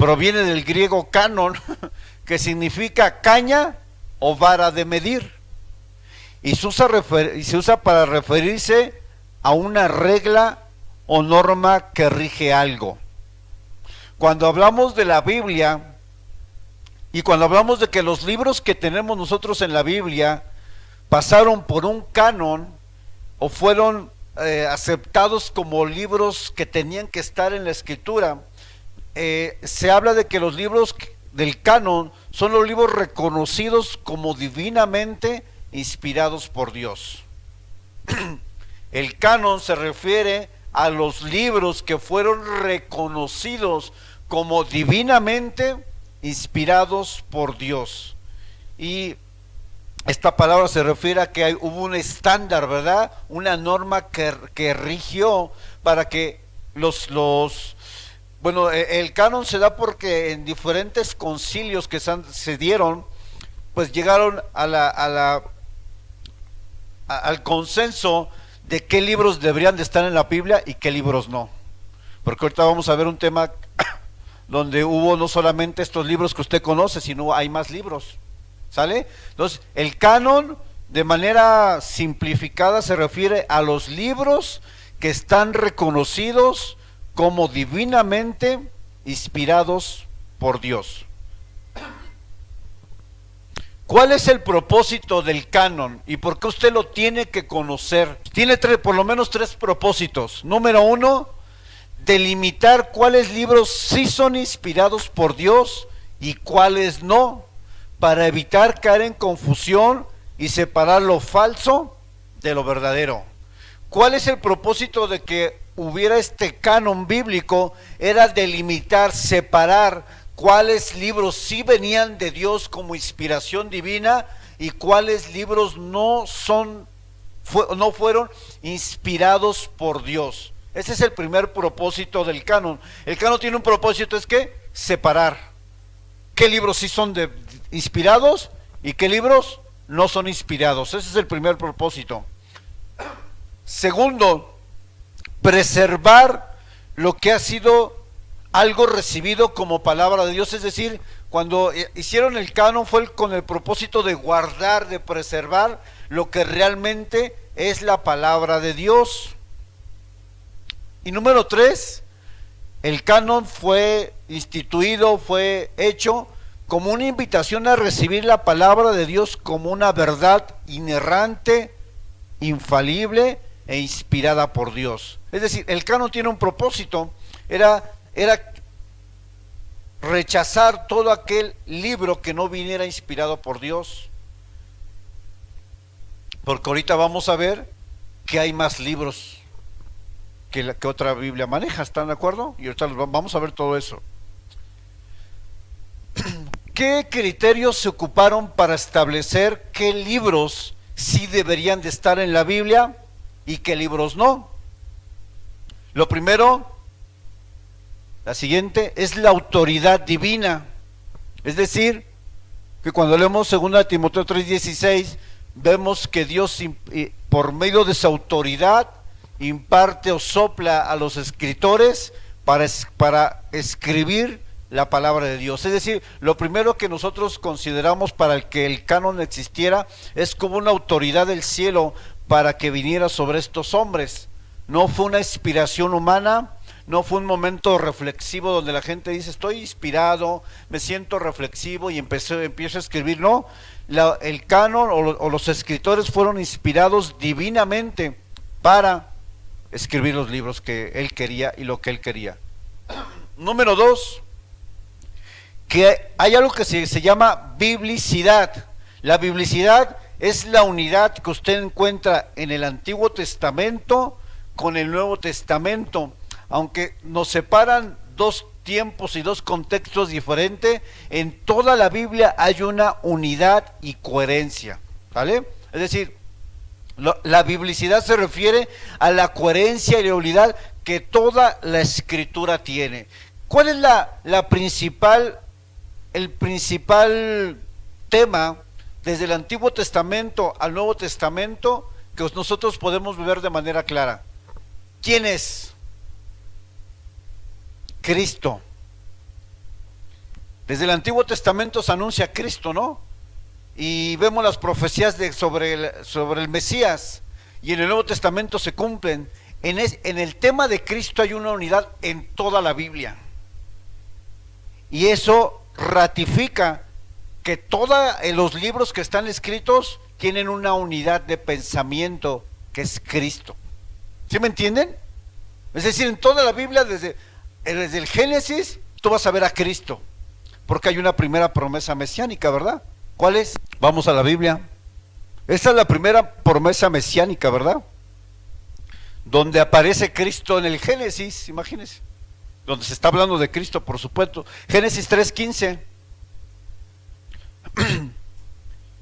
proviene del griego canon, que significa caña o vara de medir, y se usa para referirse a una regla o norma que rige algo. Cuando hablamos de la Biblia y cuando hablamos de que los libros que tenemos nosotros en la Biblia pasaron por un canon o fueron aceptados como libros que tenían que estar en la escritura, se habla de que los libros del canon son los libros reconocidos como divinamente inspirados por Dios. El canon se refiere a los libros que fueron reconocidos como divinamente inspirados por Dios. Y esta palabra se refiere a que hubo un estándar, ¿verdad? Una norma que rigió para que bueno, el canon se da porque en diferentes concilios que se dieron, pues llegaron al consenso de qué libros deberían de estar en la Biblia y qué libros no. Porque ahorita vamos a ver un tema donde hubo no solamente estos libros que usted conoce, sino hay más libros. ¿Sale? Entonces, el canon, de manera simplificada, se refiere a los libros que están reconocidos como divinamente inspirados por Dios. ¿Cuál es el propósito del canon y por qué usted lo tiene que conocer? Tiene por lo menos tres propósitos. Número uno, delimitar cuáles libros sí son inspirados por Dios y cuáles no, para evitar caer en confusión y separar lo falso de lo verdadero. ¿Cuál es el propósito de que hubiera este canon bíblico? Era delimitar, separar cuáles libros sí venían de Dios como inspiración divina y cuáles libros no fueron inspirados por Dios. Ese es el primer propósito del canon. El canon tiene un propósito, es que separar qué libros sí son inspirados y qué libros no son inspirados. Ese es el primer propósito. Segundo, preservar lo que ha sido algo recibido como palabra de Dios. Es decir, cuando hicieron el canon fue con el propósito de guardar, de preservar lo que realmente es la palabra de Dios. Y número tres, el canon fue instituido, fue hecho como una invitación a recibir la palabra de Dios como una verdad inerrante, infalible e inspirada por Dios. Es decir, el canon tiene un propósito, era rechazar todo aquel libro que no viniera inspirado por Dios. Porque ahorita vamos a ver que hay más libros que otra Biblia maneja, ¿están de acuerdo? Y ahorita vamos a ver todo eso. ¿Qué criterios se ocuparon para establecer qué libros sí deberían de estar en la Biblia y qué libros no? Lo primero, la siguiente, es la autoridad divina. Es decir, que cuando leemos 2 Timoteo 3:16, vemos que Dios por medio de su autoridad imparte o sopla a los escritores para escribir la palabra de Dios. Es decir, lo primero que nosotros consideramos para que el canon existiera es como una autoridad del cielo para que viniera sobre estos hombres. No fue una inspiración humana, no fue un momento reflexivo donde la gente dice estoy inspirado, me siento reflexivo y empiezo a escribir. No, el canon o los escritores fueron inspirados divinamente para escribir los libros que él quería y lo que él quería. Número dos, que hay algo que se llama biblicidad. La biblicidad es la unidad que usted encuentra en el Antiguo Testamento con el Nuevo Testamento. Aunque nos separan dos tiempos y dos contextos diferentes, en toda la Biblia hay una unidad y coherencia, ¿vale? Es decir, la biblicidad se refiere a la coherencia y la unidad que toda la Escritura tiene. ¿Cuál es el principal tema desde el Antiguo Testamento al Nuevo Testamento que nosotros podemos ver de manera clara? ¿Quién es? Cristo. Desde el Antiguo Testamento se anuncia a Cristo, ¿no? Y vemos las profecías sobre el Mesías, y en el Nuevo Testamento se cumplen. En el tema de Cristo hay una unidad en toda la Biblia, y eso ratifica que todos los libros que están escritos tienen una unidad de pensamiento que es Cristo. ¿Sí me entienden? Es decir, en toda la Biblia, desde el Génesis, tú vas a ver a Cristo, porque hay una primera promesa mesiánica, ¿verdad? ¿Cuál es? Vamos a la Biblia. Esta es la primera promesa mesiánica, ¿verdad? Donde aparece Cristo en el Génesis, imagínense, donde se está hablando de Cristo, por supuesto. Génesis 3:15.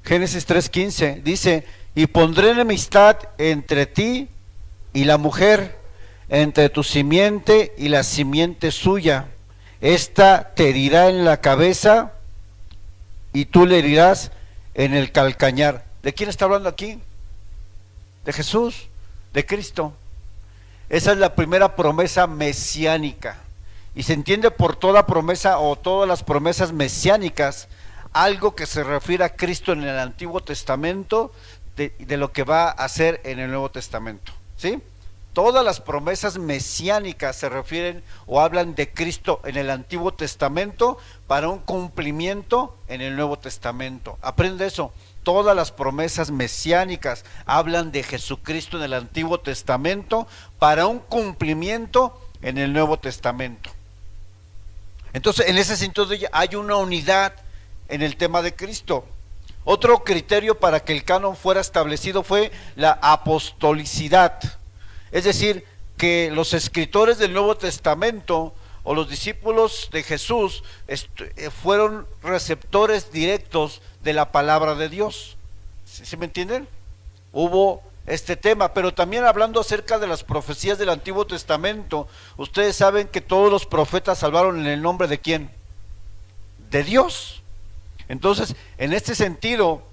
Génesis 3:15 dice: y pondré enemistad entre ti y la mujer, entre tu simiente y la simiente suya. Esta te herirá en la cabeza y tú le herirás en el calcañar. ¿De quién está hablando aquí? De Jesús, de Cristo. Esa es la primera promesa mesiánica. Y se entiende por toda promesa o todas las promesas mesiánicas algo que se refiere a Cristo en el Antiguo Testamento de lo que va a hacer en el Nuevo Testamento, ¿sí? Todas las promesas mesiánicas se refieren o hablan de Cristo en el Antiguo Testamento para un cumplimiento en el Nuevo Testamento. Aprende eso. Todas las promesas mesiánicas hablan de Jesucristo en el Antiguo Testamento para un cumplimiento en el Nuevo Testamento. Entonces, en ese sentido hay una unidad en el tema de Cristo. Otro criterio para que el canon fuera establecido fue la apostolicidad. Es decir, que los escritores del Nuevo Testamento o los discípulos de Jesús fueron receptores directos de la palabra de Dios. ¿Sí me entienden? Hubo este tema, pero también hablando acerca de las profecías del Antiguo Testamento, ustedes saben que todos los profetas hablaron en el nombre de ¿quién? De Dios. Entonces, en este sentido,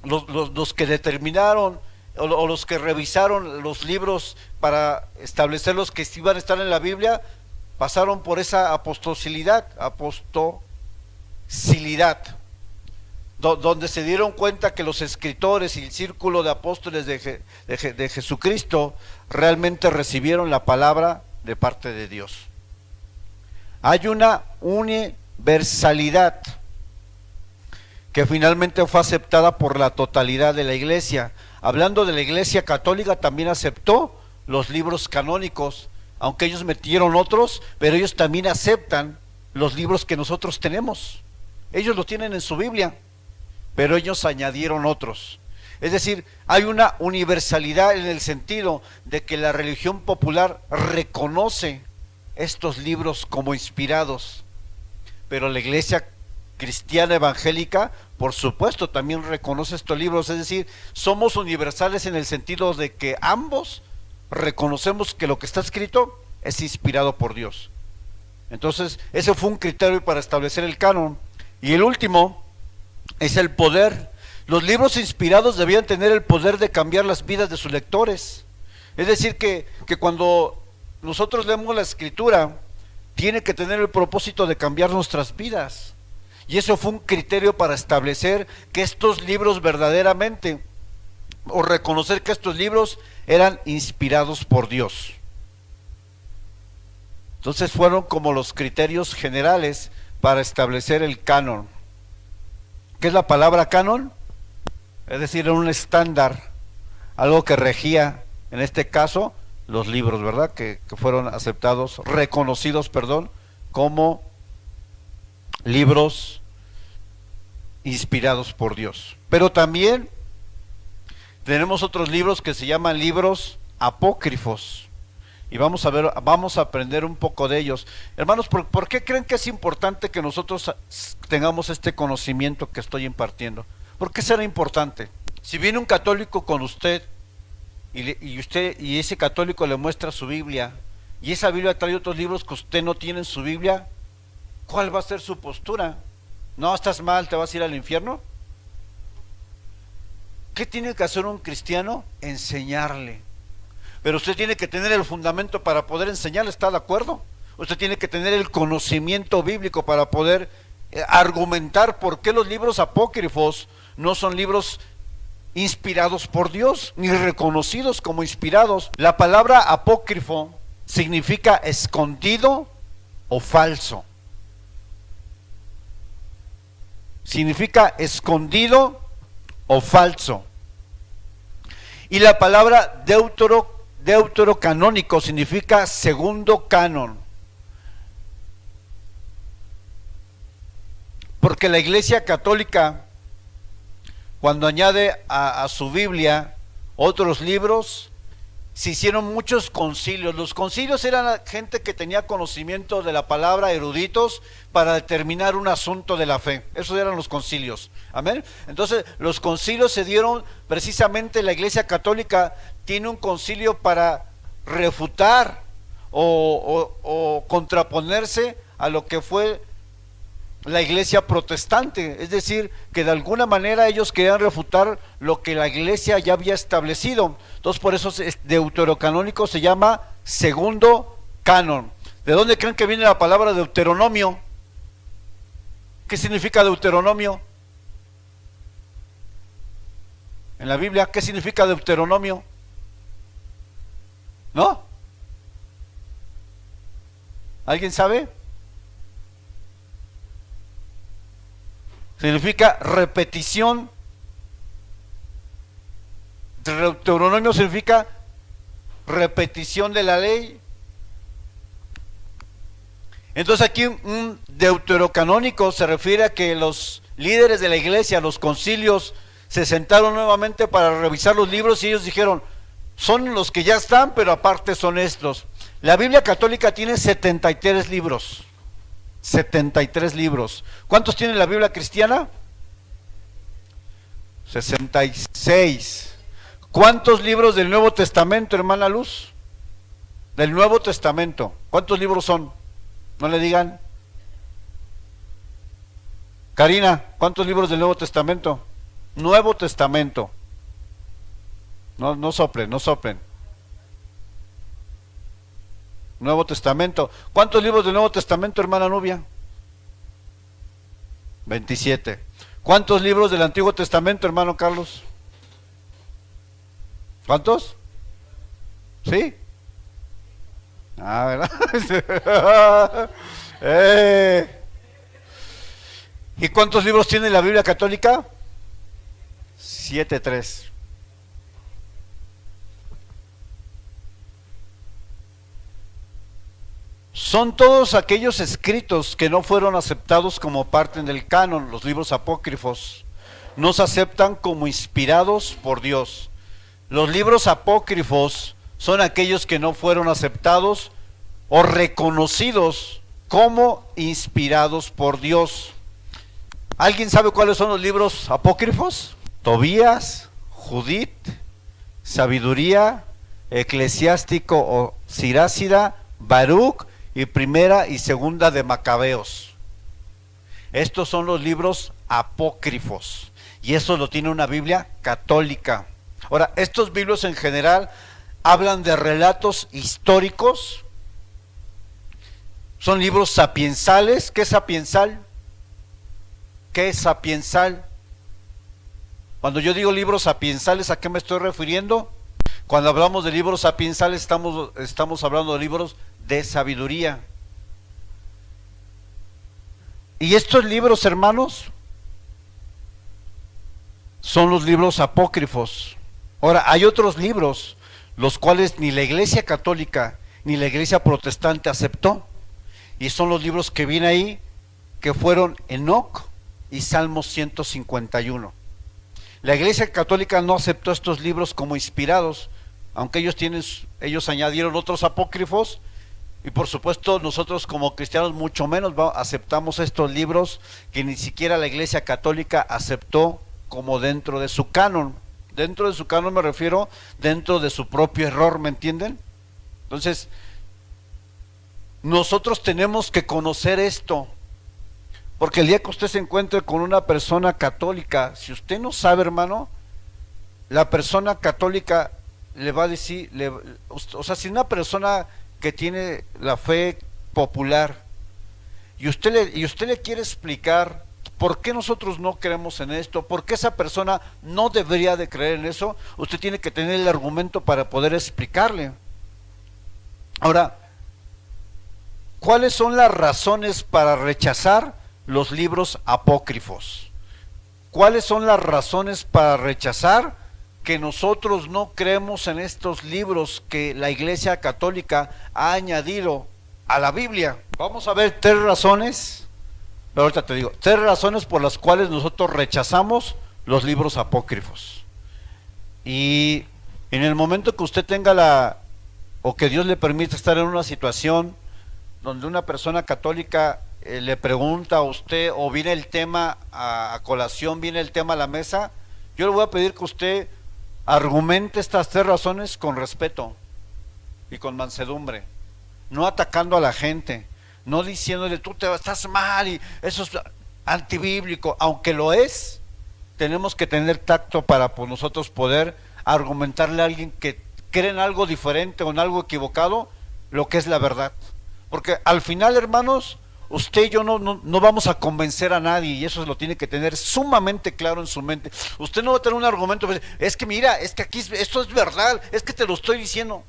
los que determinaron o los que revisaron los libros para establecer los que iban a estar en la Biblia, pasaron por esa apostosilidad, donde se dieron cuenta que los escritores y el círculo de apóstoles de Jesucristo realmente recibieron la palabra de parte de Dios. Hay una universalidad que finalmente fue aceptada por la totalidad de la iglesia. Hablando de la iglesia católica, también aceptó los libros canónicos, aunque ellos metieron otros, pero ellos también aceptan los libros que nosotros tenemos. Ellos lo tienen en su Biblia, pero ellos añadieron otros. Es decir, hay una universalidad en el sentido de que la religión popular reconoce estos libros como inspirados, pero la iglesia cristiana evangélica, por supuesto, también reconoce estos libros. Es decir, somos universales en el sentido de que ambos reconocemos que lo que está escrito es inspirado por Dios. Entonces, ese fue un criterio para establecer el canon. Y el último es el poder. Los libros inspirados debían tener el poder de cambiar las vidas de sus lectores. Es decir, que cuando nosotros leemos la Escritura, tiene que tener el propósito de cambiar nuestras vidas. Y eso fue un criterio para establecer que estos libros verdaderamente, o reconocer que estos libros eran inspirados por Dios. Entonces fueron como los criterios generales para establecer el canon. ¿Qué es la palabra canon? Es decir, un estándar, algo que regía, en este caso, los libros, ¿verdad? Que fueron aceptados, reconocidos, como libros inspirados por Dios. Pero también tenemos otros libros que se llaman libros apócrifos, y vamos a aprender un poco de ellos. Hermanos, ¿por qué creen que es importante que nosotros tengamos este conocimiento que estoy impartiendo? ¿Por qué será importante? Si viene un católico con usted y ese católico le muestra su Biblia, y esa Biblia trae otros libros que usted no tiene en su Biblia, ¿cuál va a ser su postura? ¿No, estás mal, te vas a ir al infierno? ¿Qué tiene que hacer un cristiano? Enseñarle. Pero usted tiene que tener el fundamento para poder enseñarle, ¿está de acuerdo? Usted tiene que tener el conocimiento bíblico para poder argumentar por qué los libros apócrifos no son libros inspirados por Dios, ni reconocidos como inspirados. La palabra apócrifo significa escondido o falso. Significa escondido o falso. Y la palabra deuterocanónico significa segundo canon. Porque la Iglesia Católica, cuando añade a su Biblia otros libros, se hicieron muchos concilios. Los concilios eran gente que tenía conocimiento de la palabra, eruditos, para determinar un asunto de la fe. Esos eran los concilios. Amén. Entonces, los concilios se dieron, precisamente la Iglesia Católica tiene un concilio para refutar o contraponerse a lo que fue la Iglesia protestante, es decir, que de alguna manera ellos querían refutar lo que la Iglesia ya había establecido. Entonces, por eso deuterocanónico se llama segundo canon. ¿De dónde creen que viene la palabra Deuteronomio? ¿Qué significa Deuteronomio? En la Biblia, ¿qué significa Deuteronomio? ¿No? ¿Alguien sabe? Significa repetición. Deuteronomio significa repetición de la ley. Entonces aquí un deuterocanónico se refiere a que los líderes de la iglesia, los concilios, se sentaron nuevamente para revisar los libros y ellos dijeron, son los que ya están, pero aparte son estos. La Biblia católica tiene 73 libros. 73 libros. ¿Cuántos tiene la Biblia cristiana? 66. ¿Cuántos libros del Nuevo Testamento, hermana Luz? Del Nuevo Testamento. ¿Cuántos libros son? No le digan. Karina, ¿cuántos libros del Nuevo Testamento? Nuevo Testamento. No soplen, no soplen. Nuevo Testamento. ¿Cuántos libros del Nuevo Testamento, hermana Nubia? 27. ¿Cuántos libros del Antiguo Testamento, hermano Carlos? ¿Cuántos? ¿Sí? ¿Verdad? ¿Y cuántos libros tiene la Biblia católica? 7:3. Son todos aquellos escritos que no fueron aceptados como parte del canon, los libros apócrifos. No se aceptan como inspirados por Dios. Los libros apócrifos son aquellos que no fueron aceptados o reconocidos como inspirados por Dios. ¿Alguien sabe cuáles son los libros apócrifos? Tobías, Judith, Sabiduría, Eclesiástico o Sirásida, Baruch y Primera y Segunda de Macabeos. Estos son los libros apócrifos y eso lo tiene una Biblia católica. Ahora, estos libros en general hablan de relatos históricos, son libros sapiensales. ¿Qué es sapiensal? ¿Qué es sapiensal? Cuando yo digo libros sapiensales, ¿a qué me estoy refiriendo? Cuando hablamos de libros sapiensales estamos hablando de libros de sabiduría. Y estos libros, hermanos, son los libros apócrifos. Ahora, hay otros libros, los cuales ni la Iglesia Católica ni la Iglesia Protestante aceptó, y son los libros que vienen ahí, que fueron Enoc y Salmos 151. La Iglesia Católica no aceptó estos libros como inspirados, aunque ellos añadieron otros apócrifos, y por supuesto nosotros como cristianos mucho menos aceptamos estos libros que ni siquiera la Iglesia Católica aceptó como dentro de su canon. Dentro de su canon me refiero dentro de su propio error, ¿me entienden? Entonces, nosotros tenemos que conocer esto, porque el día que usted se encuentre con una persona católica, si usted no sabe, hermano, la persona católica le va a decir, o sea, si una persona que tiene la fe popular y usted le quiere explicar por qué nosotros no creemos en esto, por qué esa persona no debería de creer en eso, usted tiene que tener el argumento para poder explicarle. Ahora, ¿cuáles son las razones para rechazar los libros apócrifos? ¿Cuáles son las razones para rechazar que nosotros no creemos en estos libros que la Iglesia Católica ha añadido a la Biblia? Vamos a ver 3 razones. Pero ahorita te digo, 3 razones por las cuales nosotros rechazamos los libros apócrifos. Y en el momento que usted tenga o que Dios le permita estar en una situación donde una persona católica le pregunta a usted, o viene el tema a colación, viene el tema a la mesa, yo le voy a pedir que usted argumente estas 3 razones con respeto y con mansedumbre, no atacando a la gente, no diciéndole tú estás mal y eso es antibíblico, aunque lo es. Tenemos que tener tacto para nosotros poder argumentarle a alguien que cree en algo diferente o en algo equivocado lo que es la verdad, porque al final, hermanos, usted y yo no vamos a convencer a nadie, y eso lo tiene que tener sumamente claro en su mente. Usted no va a tener un argumento, es que mira, es que aquí esto es verdad, es que te lo estoy diciendo.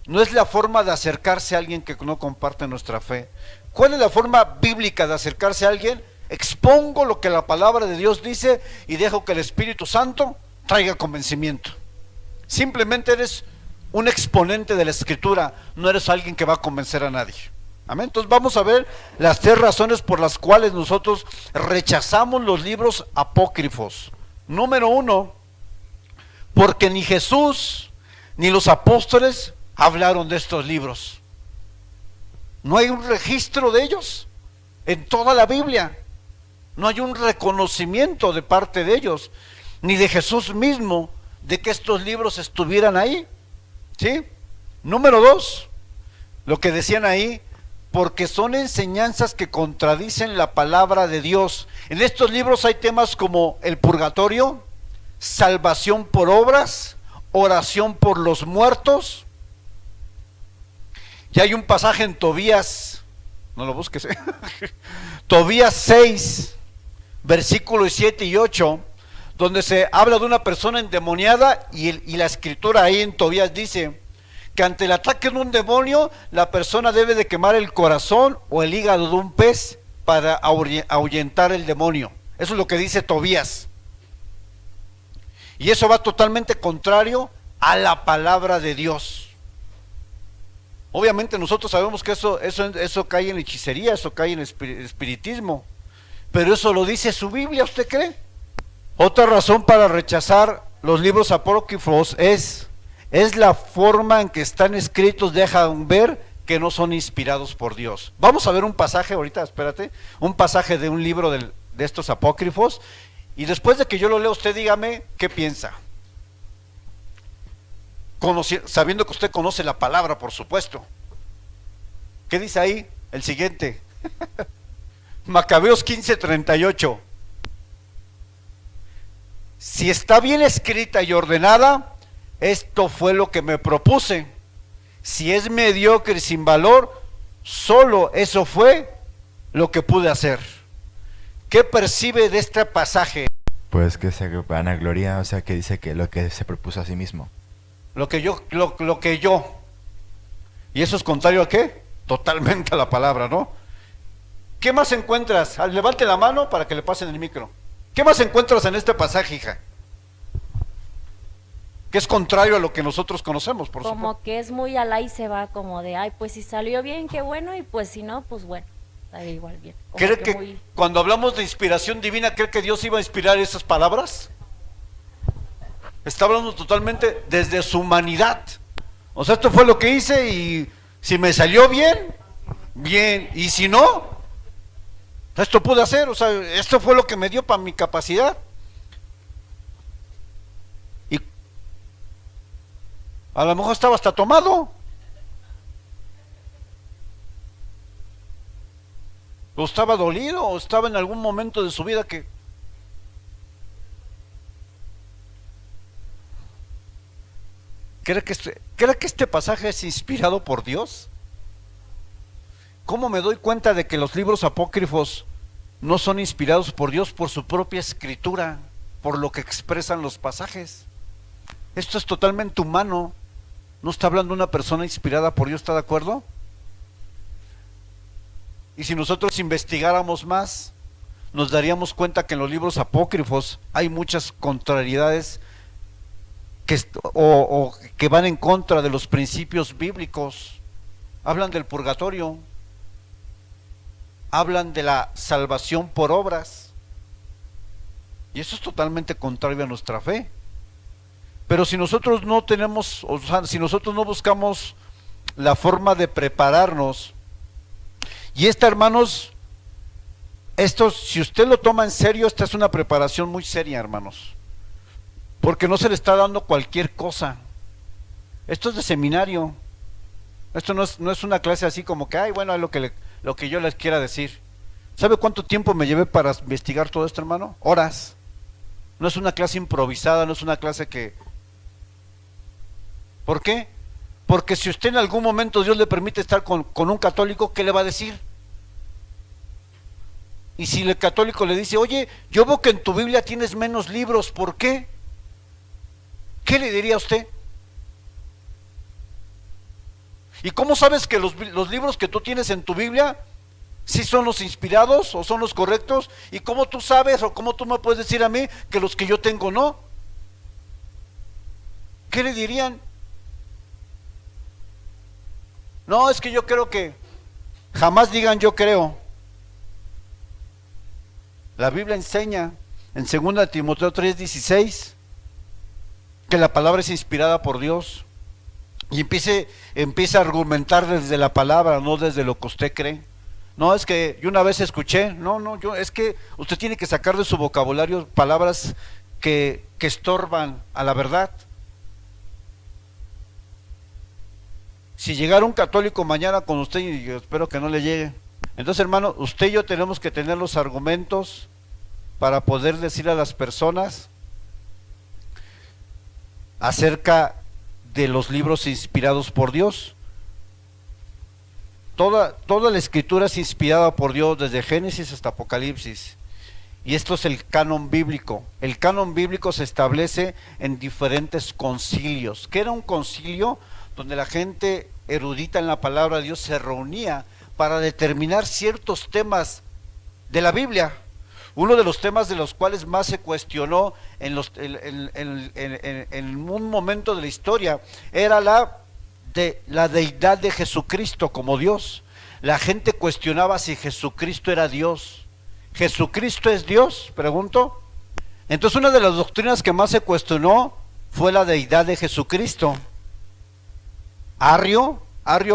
No es la forma de acercarse a alguien que no comparte nuestra fe. ¿Cuál es la forma bíblica de acercarse a alguien? Expongo lo que la palabra de Dios dice y dejo que el Espíritu Santo traiga convencimiento. Simplemente eres un exponente de la Escritura, no eres alguien que va a convencer a nadie. Amén. Entonces vamos a ver las 3 razones por las cuales nosotros rechazamos los libros apócrifos. Número 1, porque ni Jesús ni los apóstoles hablaron de estos libros. No hay un registro de ellos en toda la Biblia. No hay un reconocimiento de parte de ellos, ni de Jesús mismo, de que estos libros estuvieran ahí. ¿Sí? Número 2, lo que decían ahí, porque son enseñanzas que contradicen la palabra de Dios. En estos libros hay temas como el purgatorio, salvación por obras, oración por los muertos. Y hay un pasaje en Tobías, no lo busques, Tobías 6, versículos 7 y 8, donde se habla de una persona endemoniada y la escritura ahí en Tobías dice que ante el ataque de un demonio, la persona debe de quemar el corazón o el hígado de un pez para ahuyentar el demonio. Eso es lo que dice Tobías. Y eso va totalmente contrario a la palabra de Dios. Obviamente nosotros sabemos que eso cae en hechicería, eso cae en espiritismo, pero eso lo dice su Biblia, ¿usted cree? Otra razón para rechazar los libros apócrifos es la forma en que están escritos, dejan ver que no son inspirados por Dios. Vamos a ver un pasaje ahorita, espérate, un pasaje de un libro de estos apócrifos, y después de que yo lo lea, usted dígame qué piensa. Sabiendo que usted conoce la palabra, por supuesto. ¿Qué dice ahí? El siguiente. Macabeos 15:38. Si está bien escrita y ordenada, esto fue lo que me propuse. Si es mediocre y sin valor, solo eso fue lo que pude hacer. ¿Qué percibe de este pasaje? Pues que se vanagloria, o sea, que dice que lo que se propuso a sí mismo. Lo que yo. ¿Y eso es contrario a qué? Totalmente a la palabra, ¿no? ¿Qué más encuentras? Levante la mano para que le pasen el micro. ¿Qué más encuentras en este pasaje, hija? Que es contrario a lo que nosotros conocemos, por supuesto. Como que es muy alá y se va, como de, ay, pues si salió bien, qué bueno, y pues si no, pues bueno, da igual bien. ¿Cree que cuando hablamos de inspiración divina, cree que Dios iba a inspirar esas palabras? Está hablando totalmente desde su humanidad. O sea, esto fue lo que hice y si me salió bien, bien, y si no, esto pude hacer, o sea, esto fue lo que me dio para mi capacidad. Y a lo mejor estaba hasta tomado. O estaba dolido, o estaba en algún momento de su vida que... ¿Cree que este pasaje es inspirado por Dios? ¿Cómo me doy cuenta de que los libros apócrifos no son inspirados por Dios? Por su propia escritura, por lo que expresan los pasajes. Esto es totalmente humano. No está hablando una persona inspirada por Dios, ¿está de acuerdo? Y si nosotros investigáramos más, nos daríamos cuenta que en los libros apócrifos hay muchas contrariedades que van en contra de los principios bíblicos. Hablan del purgatorio, hablan de la salvación por obras, y eso es totalmente contrario a nuestra fe. Pero si nosotros no tenemos, o sea, si nosotros no buscamos la forma de prepararnos, y hermanos, esto, si usted lo toma en serio, esta es una preparación muy seria, hermanos, porque no se le está dando cualquier cosa. Esto es de seminario. Esto no es una clase así como que, ay, bueno, es lo que yo les quiera decir. ¿Sabe cuánto tiempo me llevé para investigar todo esto, hermano? Horas. No es una clase improvisada, no es una clase que... ¿Por qué? Porque si usted en algún momento Dios le permite estar con un católico, ¿qué le va a decir? Y si el católico le dice, oye, yo veo que en tu Biblia tienes menos libros, ¿por qué? ¿Qué le diría a usted? ¿Y cómo sabes que los libros que tú tienes en tu Biblia sí son los inspirados o son los correctos? ¿Y cómo tú sabes o cómo tú me puedes decir a mí que los que yo tengo no? ¿Qué le dirían? No, es que yo creo que jamás digan yo creo. La Biblia enseña en 2 Timoteo 3:16 que la palabra es inspirada por Dios. Y empieza a argumentar desde la palabra, no desde lo que usted cree. No, es que yo una vez escuché, es que usted tiene que sacar de su vocabulario palabras que estorban a la verdad. Si llegara un católico mañana con usted, y yo espero que no le llegue, entonces, hermano, usted y yo tenemos que tener los argumentos para poder decir a las personas acerca de los libros inspirados por Dios. Toda la escritura es inspirada por Dios, desde Génesis hasta Apocalipsis. Y esto es el canon bíblico. El canon bíblico se establece en diferentes concilios. ¿Qué era un concilio? Donde la gente erudita en la palabra de Dios se reunía para determinar ciertos temas de la Biblia. Uno de los temas de los cuales más se cuestionó en un momento de la historia era la deidad de Jesucristo como Dios. La gente cuestionaba si Jesucristo era Dios. ¿Jesucristo es Dios? Pregunto. Entonces una de las doctrinas que más se cuestionó fue la deidad de Jesucristo. Arrio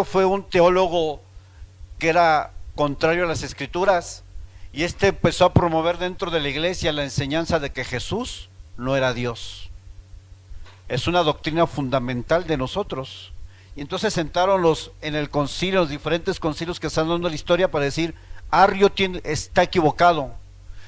fue un teólogo que era contrario a las Escrituras, y empezó a promover dentro de la iglesia la enseñanza de que Jesús no era Dios. Es una doctrina fundamental de nosotros. Y entonces sentaron en el concilio, los diferentes concilios que están dando la historia, para decir, Arrio está equivocado.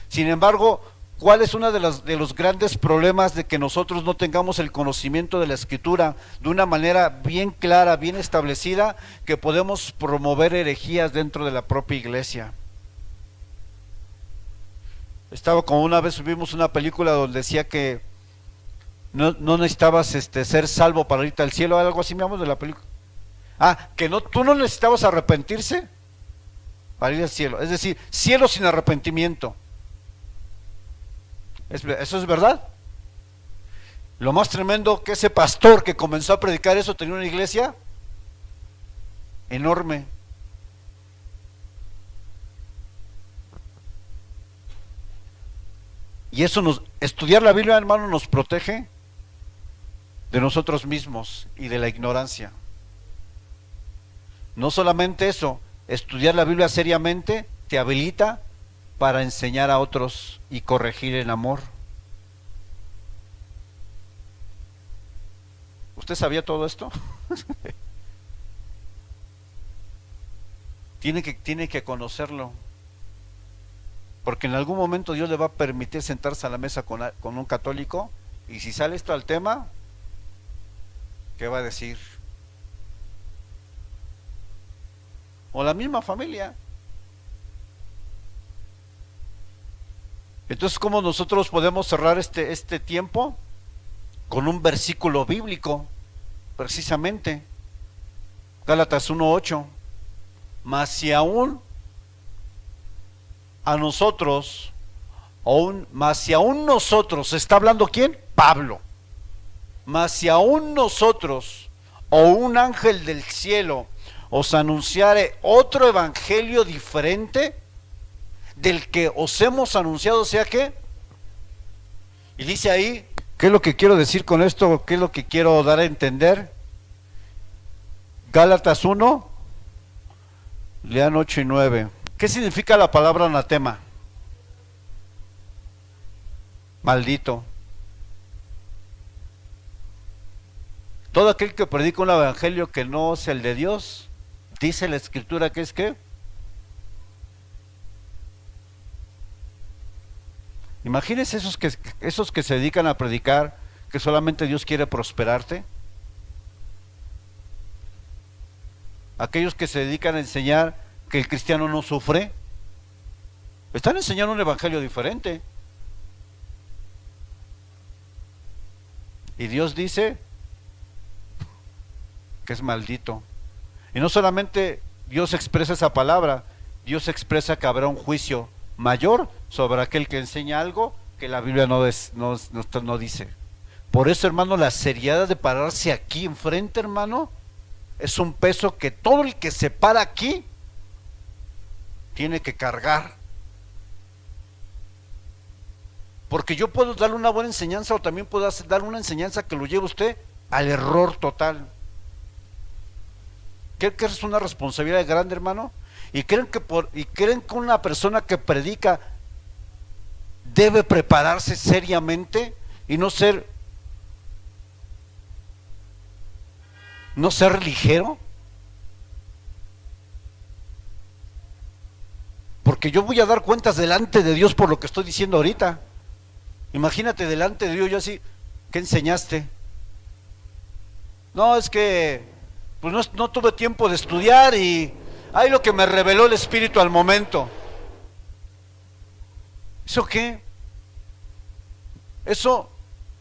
Sin embargo, ¿cuál es uno de los grandes problemas de que nosotros no tengamos el conocimiento de la Escritura de una manera bien clara, bien establecida, que podemos promover herejías dentro de la propia iglesia? Estaba como una vez vimos una película donde decía que no necesitabas ser salvo para irte al cielo, algo así, me llamo de la película. Que tú no necesitabas arrepentirse para ir al cielo, es decir, cielo sin arrepentimiento. ¿Eso es verdad? Lo más tremendo, que ese pastor que comenzó a predicar eso tenía una iglesia enorme. Y eso estudiar la Biblia, hermano, nos protege de nosotros mismos y de la ignorancia. No solamente eso, estudiar la Biblia seriamente te habilita para enseñar a otros y corregir en amor. ¿Usted sabía todo esto? Tiene que conocerlo, porque en algún momento Dios le va a permitir sentarse a la mesa con un católico, y si sale esto al tema, ¿qué va a decir? o la misma familia. Entonces, ¿cómo nosotros podemos cerrar este tiempo? Con un versículo bíblico, precisamente. Gálatas 1:8. Mas si aún a nosotros, mas si aún nosotros, ¿está hablando quién? Pablo. Mas si aún nosotros, o un ángel del cielo, os anunciare otro evangelio diferente del que os hemos anunciado, o sea que, y dice ahí, ¿qué es lo que quiero decir con esto? ¿Qué es lo que quiero dar a entender? Gálatas 1, lean 8 y 9. ¿Qué significa la palabra anatema? Maldito. Todo aquel que predica un evangelio que no es el de Dios, dice la escritura que es que, imagínense esos que se dedican a predicar que solamente Dios quiere prosperarte. Aquellos que se dedican a enseñar que el cristiano no sufre, están enseñando un evangelio diferente. Y Dios dice que es maldito. Y no solamente Dios expresa esa palabra, Dios expresa que habrá un juicio mayor sobre aquel que enseña algo que la Biblia no dice. Por eso, hermano, la seriedad de pararse aquí enfrente, hermano, es un peso que todo el que se para aquí tiene que cargar. Porque yo puedo darle una buena enseñanza o también puedo darle una enseñanza que lo lleve usted al error total. ¿Creen que es una responsabilidad grande, hermano? ¿Y creen que una persona que predica debe prepararse seriamente y no ser ligero? Porque yo voy a dar cuentas delante de Dios por lo que estoy diciendo ahorita. Imagínate delante de Dios, yo así, ¿qué enseñaste? No, es que pues no tuve tiempo de estudiar y hay lo que me reveló el Espíritu al momento. ¿Eso qué? Eso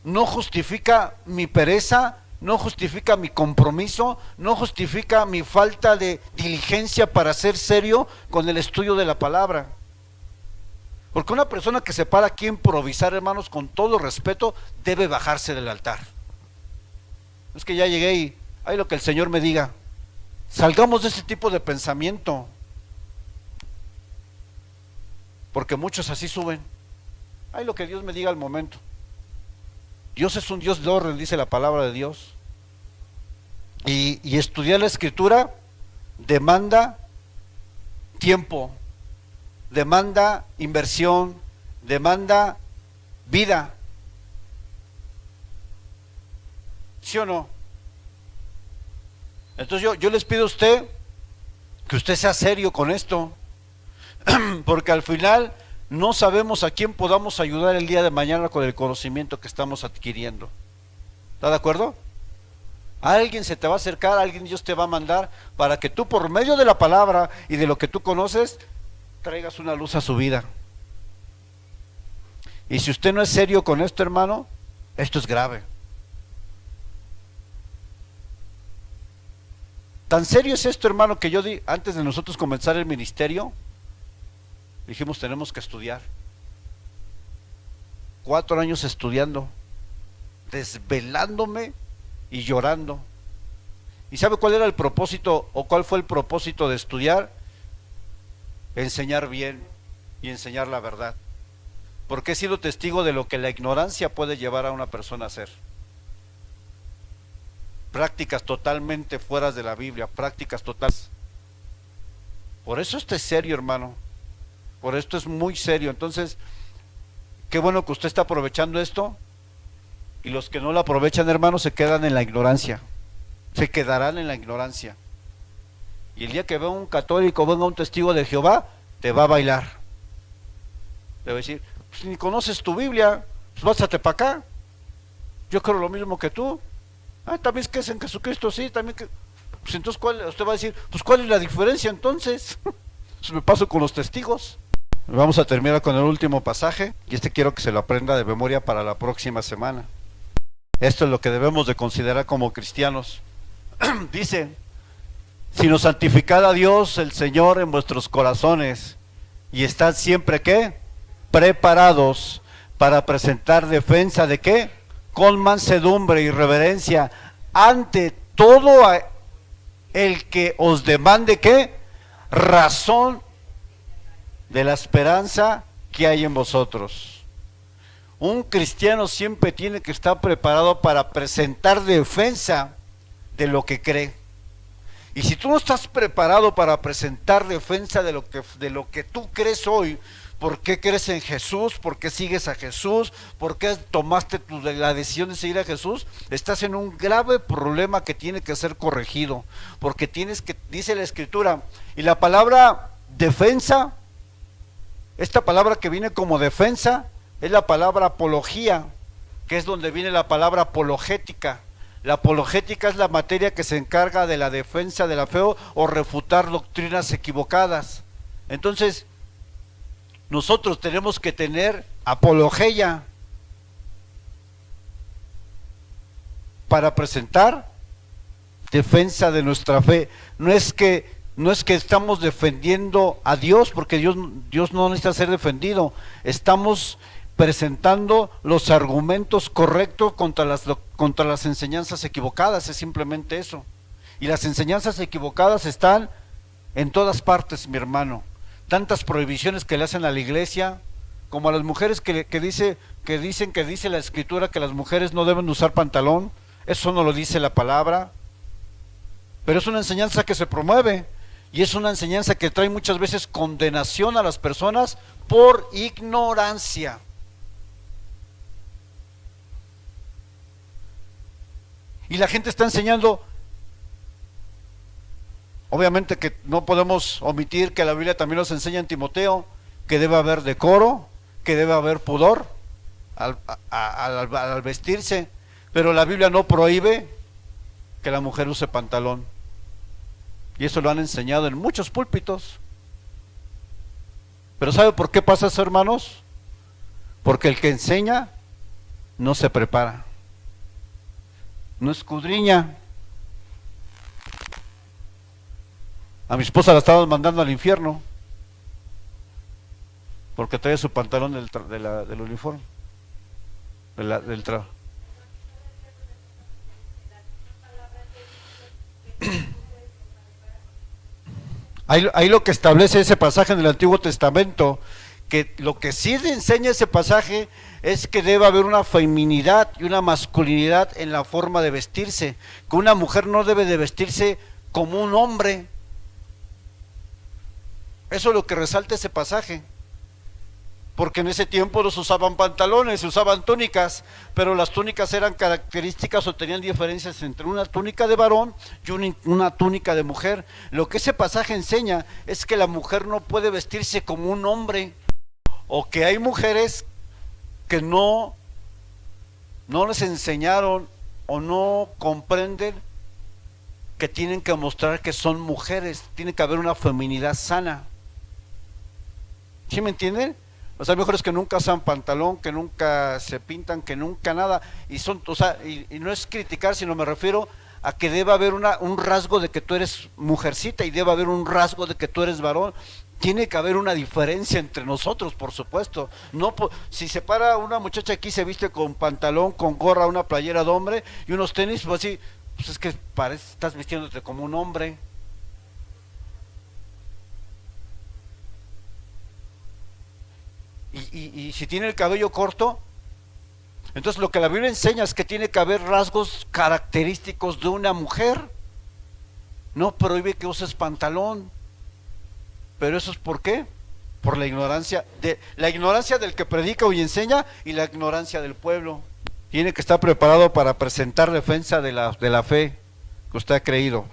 no justifica mi pereza, no justifica mi compromiso, no justifica mi falta de diligencia para ser serio con el estudio de la palabra. Porque una persona que se para aquí a improvisar, hermanos, con todo respeto, debe bajarse del altar. Es que ya llegué y hay lo que el Señor me diga. Salgamos de ese tipo de pensamiento, porque muchos así suben. Hay lo que Dios me diga al momento. Dios es un Dios de orden, dice la palabra de Dios. Y estudiar la Escritura demanda tiempo, demanda inversión, demanda vida. ¿Sí o no? Entonces yo les pido a usted que usted sea serio con esto, porque al final no sabemos a quién podamos ayudar el día de mañana con el conocimiento que estamos adquiriendo. ¿Está de acuerdo? Alguien se te va a acercar, alguien Dios te va a mandar para que tú, por medio de la palabra y de lo que tú conoces, traigas una luz a su vida. Y si usted no es serio con esto, hermano, esto es grave. Tan serio es esto, hermano, que yo antes de nosotros comenzar el ministerio, dijimos tenemos que estudiar. 4 años estudiando, desvelándome y llorando. ¿Y sabe cuál era el propósito o cuál fue el propósito de estudiar? Enseñar bien y enseñar la verdad. Porque he sido testigo de lo que la ignorancia puede llevar a una persona a hacer. Prácticas totalmente fuera de la Biblia, prácticas totales. Por eso esto es serio, hermano. Por esto es muy serio. Entonces, qué bueno que usted está aprovechando esto. Y los que no lo aprovechan, hermano, se quedan en la ignorancia. Se quedarán en la ignorancia. Y el día que venga un católico, venga un testigo de Jehová, te va a bailar. Te va a decir, pues ni conoces tu Biblia, pues pásate para acá. Yo creo lo mismo que tú. También es que es en Jesucristo, sí, también que... Pues entonces, usted va a decir, pues ¿cuál es la diferencia entonces? Pues me paso con los testigos. Vamos a terminar con el último pasaje, y quiero que se lo aprenda de memoria para la próxima semana. Esto es lo que debemos de considerar como cristianos. Dice, sino santificad a Dios el Señor en vuestros corazones, y estad siempre, ¿qué? Preparados para presentar defensa de ¿qué? Con mansedumbre y reverencia ante todo el que os demande ¿qué? Razón de la esperanza que hay en vosotros. Un cristiano siempre tiene que estar preparado para presentar defensa de lo que cree. Y si tú no estás preparado para presentar defensa de lo que tú crees hoy, ¿por qué crees en Jesús? ¿Por qué sigues a Jesús? ¿Por qué tomaste la decisión de seguir a Jesús? Estás en un grave problema que tiene que ser corregido, porque dice la Escritura, y la palabra defensa, esta palabra que viene como defensa, es la palabra apología, que es donde viene la palabra apologética. La apologética es la materia que se encarga de la defensa de la fe o refutar doctrinas equivocadas. Entonces, nosotros tenemos que tener apología para presentar defensa de nuestra fe. No es que estamos defendiendo a Dios, porque Dios no necesita ser defendido. Estamos presentando los argumentos correctos contra las enseñanzas equivocadas, es simplemente eso. Y las enseñanzas equivocadas están en todas partes, mi hermano. Tantas prohibiciones que le hacen a la iglesia, como a las mujeres que dice la Escritura que las mujeres no deben usar pantalón. Eso no lo dice la palabra, pero es una enseñanza que se promueve, y es una enseñanza que trae muchas veces condenación a las personas por ignorancia. Y la gente está enseñando, obviamente que no podemos omitir que la Biblia también nos enseña en Timoteo que debe haber decoro, que debe haber pudor al vestirse, pero la Biblia no prohíbe que la mujer use pantalón. Y eso lo han enseñado en muchos púlpitos. Pero ¿sabe por qué pasa eso, hermanos? Porque el que enseña no se prepara, no escudriña. A mi esposa la estaban mandando al infierno porque trae su pantalón del uniforme, del trabajo. Ahí lo que establece ese pasaje en el Antiguo Testamento, que lo que sí enseña ese pasaje es que debe haber una feminidad y una masculinidad en la forma de vestirse, que una mujer no debe de vestirse como un hombre. Eso es lo que resalta ese pasaje, porque en ese tiempo no se usaban pantalones, se usaban túnicas, pero las túnicas eran características o tenían diferencias entre una túnica de varón y una túnica de mujer. Lo que ese pasaje enseña es que la mujer no puede vestirse como un hombre, o que hay mujeres que no les enseñaron o no comprenden que tienen que mostrar que son mujeres. Tiene que haber una feminidad sana. ¿Sí me entienden? O sea, hay mujeres que nunca usan pantalón, que nunca se pintan, que nunca nada, y no es criticar, sino me refiero a que debe haber un rasgo de que tú eres mujercita y debe haber un rasgo de que tú eres varón. Tiene que haber una diferencia entre nosotros, por supuesto. No, si se para una muchacha aquí, se viste con pantalón, con gorra, una playera de hombre y unos tenis, pues así, pues es que estás vistiéndote como un hombre. Y si tiene el cabello corto, entonces lo que la Biblia enseña es que tiene que haber rasgos característicos de una mujer. No prohíbe que uses pantalón, pero eso es ¿por qué? Por la ignorancia del que predica y enseña, y la ignorancia del pueblo. Tiene que estar preparado para presentar defensa de la fe que usted ha creído.